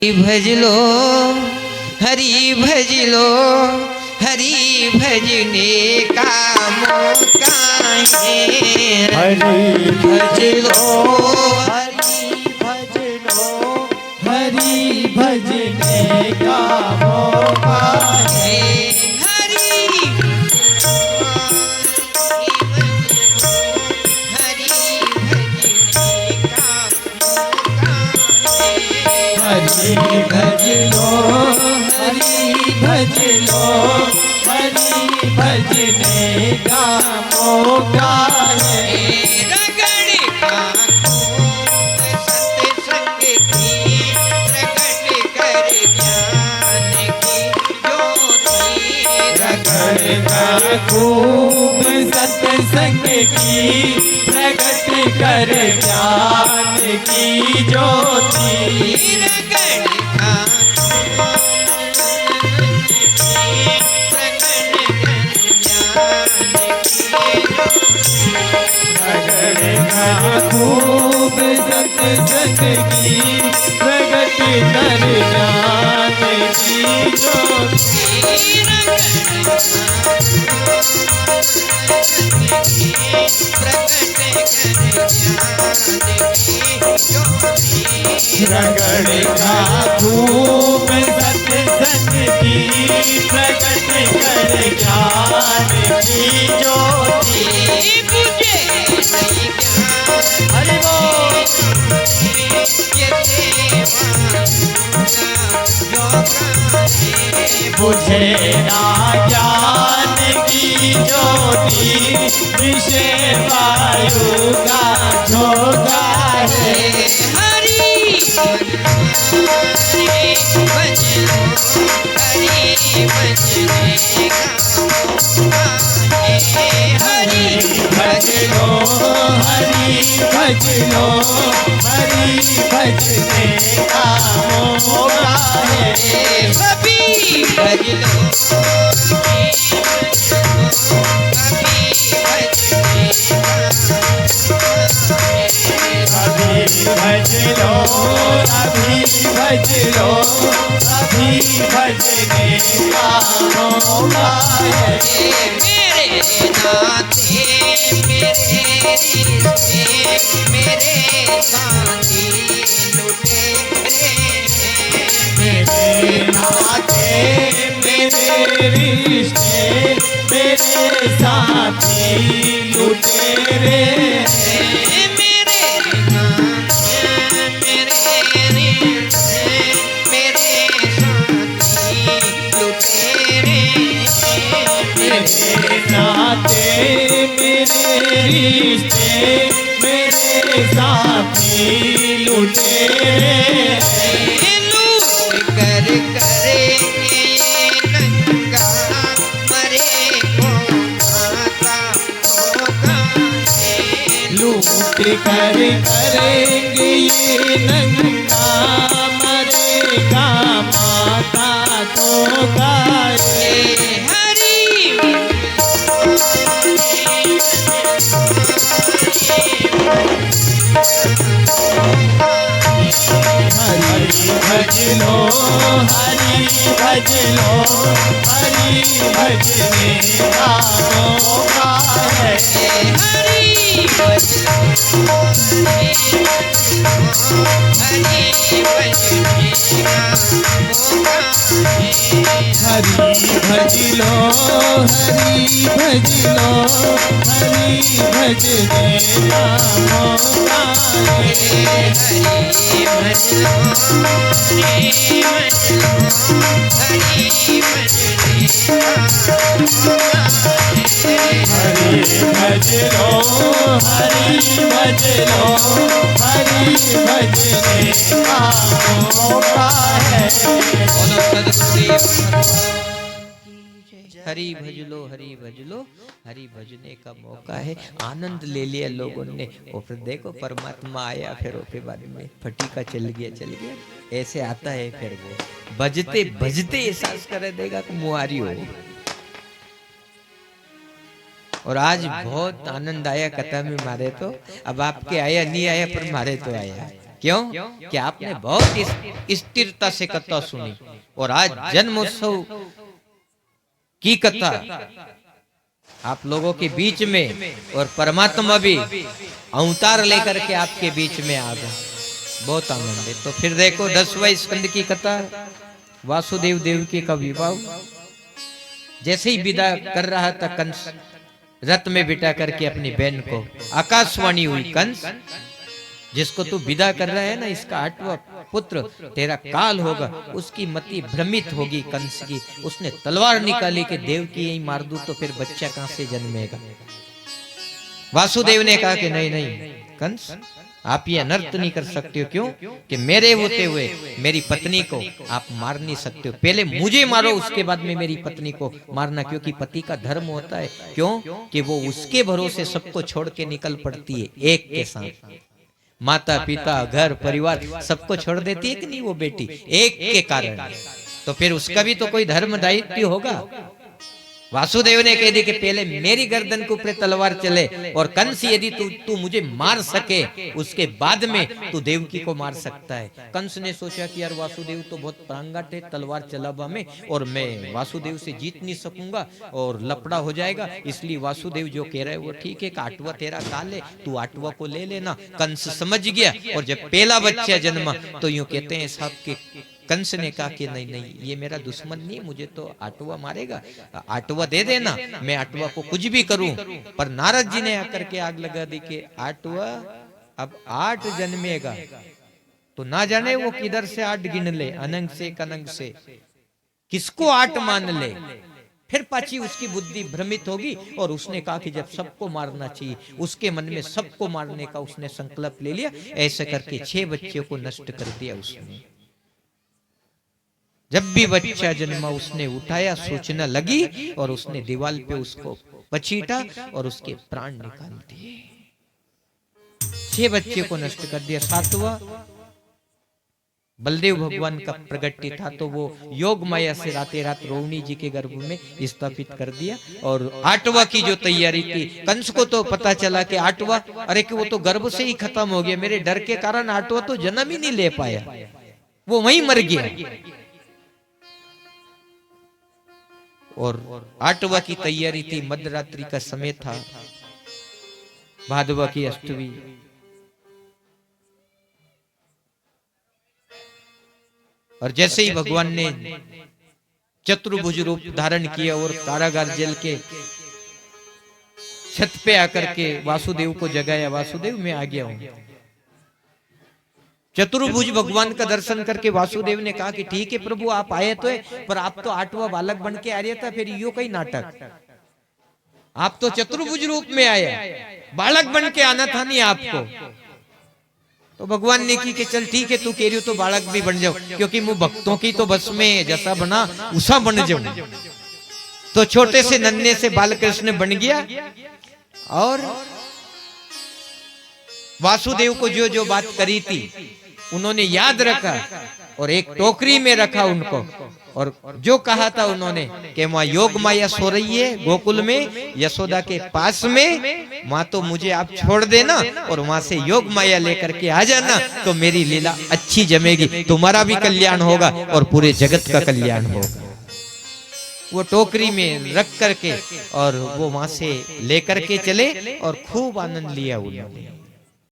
भज लो हरि भज लो, हरि भजने का मौका है। हरि भज लो, हरि भज लो, हरि भजने का मौका है। हरि भज लो, हरि भज लो, हरि भजने का मौका है। रगड़ का सत्संग की प्रकट कर ज्ञान की ज्योति। रगड़ का खूब सत्संग की प्रकट कर ज्ञान की ज्योति। खूब सत्संग की प्रगट कर ज्ञान की ज्योति। रगड़ का खूब सत्संग की प्रगट कर ज्ञान की ज्योति। हरि बोल। बुझे ना ज्ञान की ज्योति, विषय वायु का झोंका है। हरि भज लो, हरि भज लो, हरि भजने का मौका है। कभी भज लो, अभी भज लो, अभी भज लो, अभी भजने का मौका है। मेरे नाते मेरे रिश्ते मेरे साथी लुटेरे। मेरे नाते मेरे रिश्ते मेरे साथी लुटेरे। नाते मेरे रिश्ते मेरे साथी लुटेरे। लूट कर करेंगे नंगा मरे को माता होगा। लूट कर करेंगे ये नंगा मरेगा माता तो गाए। भज लो, हरि भज लो, हरि भजने का मौका है। हरि भज लो, हरि भजने का मौका है। हरि भज लो, हरि भज लो, हरि भजने का मौका है। हरि भज लो, हरि भज लो, हरि भजने का मौका है। हरि भज लो, हरि भज लो, हरि भजने का मौका है। बोलो सदगुरुदेव भगवान की जय। हरि भज लो, हरि भज लो, हरि भजने का मौका है। आनंद ले लिया लोगों ने। और फिर देखो परमात्मा आया, फिर उसके बाद में फटीका चल गया। ऐसे आता है फिर वो बजते बजते एहसास कर देगा कि मुआरी हो। और आज बहुत आनंद आया कथा में मारे तो। अब आपके आया नहीं आया पर मारे तो आया। क्यों कि आपने बहुत स्थिरता से कथा सुनी और आज जन्मोत्सव की कथा आप लोगों के बीच में और परमात्मा भी अवतार लेकर के आपके बीच में आ गए, बहुत आनंद है। तो फिर देखो 10वें स्कंद की कथा, वासुदेव देवकी का विवाह। जैसे ही विदा कर रहा था कंस रथ में बिठा करके अपनी बहन को, आकाशवाणी हुई, कंस जिसको तू विदा कर रहा है ना, इसका 8वां पुत्र तेरा काल होगा। उसकी मति भ्रमित होगी कंस की। उसने तलवार निकाली कि देवकी यही मार दूं तो फिर बच्चा कहां से जन्मेगा। वासुदेव ने कहा कि नहीं नहीं कंस, आप ये अनर्थ नहीं कर सकते हो। क्यों कि मेरे होते हुए मेरी पत्नी को आप मार नहीं सकते हो। पहले मुझे मारो, उसके बाद में मेरी पत्नी को मारना, क्योंकि पति का धर्म होता है। क्यों कि वो उसके भरोसे सबको छोड़ के निकल पड़ती है, एक के साथ माता पिता घर परिवार सबको छोड़ देती है कि नहीं वो बेटी, एक के कारण। तो फिर उसका भी तो कोई धर्म दायित्व होगा। वासुदेव ने कह दी कि पहले मेरी गर्दन के ऊपर तलवार चले, और कंस यदि तू मुझे मार सके उसके बाद में तू देवकी को मार सकता है। कंस ने सोचा कि यार वासुदेव तो बहुत प्रांगट है तलवार चलावा में, और मैं वासुदेव से जीत नहीं सकूंगा और लपड़ा हो जाएगा। इसलिए वासुदेव जो कह रहे हैं वो ठीक है, 8वां तेरा काल है, तू 8वां को ले लेना। कंस समझ गया, और जब पहला बच्चा जन्मा तो यूं कहते हैं साहब के कंस ने कहा कि नहीं नहीं ये मेरा दुश्मन नहीं, मुझे तो 8वां मारेगा, 8वां दे देना, मैं 8वां को कुछ भी करूं। पर नारद जी ने आकर के आग लगा दी कि 8वां अब 8 जन्मेगा तो ना जाने वो किधर से 8 गिन ले, अनंग से कनंग से, किसको 8 मान ले। फिर पाची उसकी बुद्धि भ्रमित होगी, और उसने कहा कि जब सबको मारना चाहिए, उसके मन में सबको मारने का उसने संकल्प ले लिया। ऐसे करके 6 बच्चों को नष्ट कर दिया उसने। जब भी बच्चा जन्मा उसने उठाया, सूचना लगी, और उसने दीवार पे उसको पचीटा और उसके प्राण निकाल दिए। 6 बच्चे को नष्ट कर दिया। 7वां बलदेव भगवान का प्रगट्य था, तो वो योग माया से राते रात रोहिणी जी के गर्भ में स्थापित कर दिया। और 8वां की जो तैयारी की, कंस को तो पता चला कि 8वां, अरे कि वो तो गर्भ से ही खत्म हो गया, मेरे डर के कारण 8वां तो जन्म ही नहीं ले पाया, वो वहीं मर गया। और 8वां की तैयारी थी, मध्यरात्रि का समय था, भादवा की अष्टमी। और जैसे ही भगवान ने चतुर्भुज रूप धारण किया और कारागार जेल के छत पे आकर के वासुदेव को जगाया, वासुदेव मैं आ गया हूं। चतुर्भुज भगवान का दर्शन करके वासुदेव ने कहा कि ठीक है प्रभु आप आए तो है, पर आप तो 8वां बालक बन के आ रहे था, फिर यो कई नाटक, आप तो चतुर्भुज रूप में आया, बालक बन के आना था नहीं आपको। तो भगवान ने की कि चल ठीक है तू कह रही हो तो बालक भी बन जाओ, क्योंकि मुझ भक्तों की तो बस में जैसा बना उसा बन जाऊं। तो छोटे से नन्हे से बालकृष्ण बन गया, और वासुदेव को जो जो बात करी थी उन्होंने याद रखा, और एक टोकरी में रखा उनको, और जो कहा था उन्होंने कि वहां योग माया सो रही है गोकुल में यशोदा के पास में, वहां तो मुझे आप छोड़ देना और वहां से योग माया लेकर के आ जाना, तो मेरी लीला अच्छी जमेगी, तुम्हारा भी कल्याण होगा और पूरे जगत का कल्याण होगा। वो टोकरी में रख करके और वो वहां से लेकर के चले और खूब आनंद लिया उन्होंने।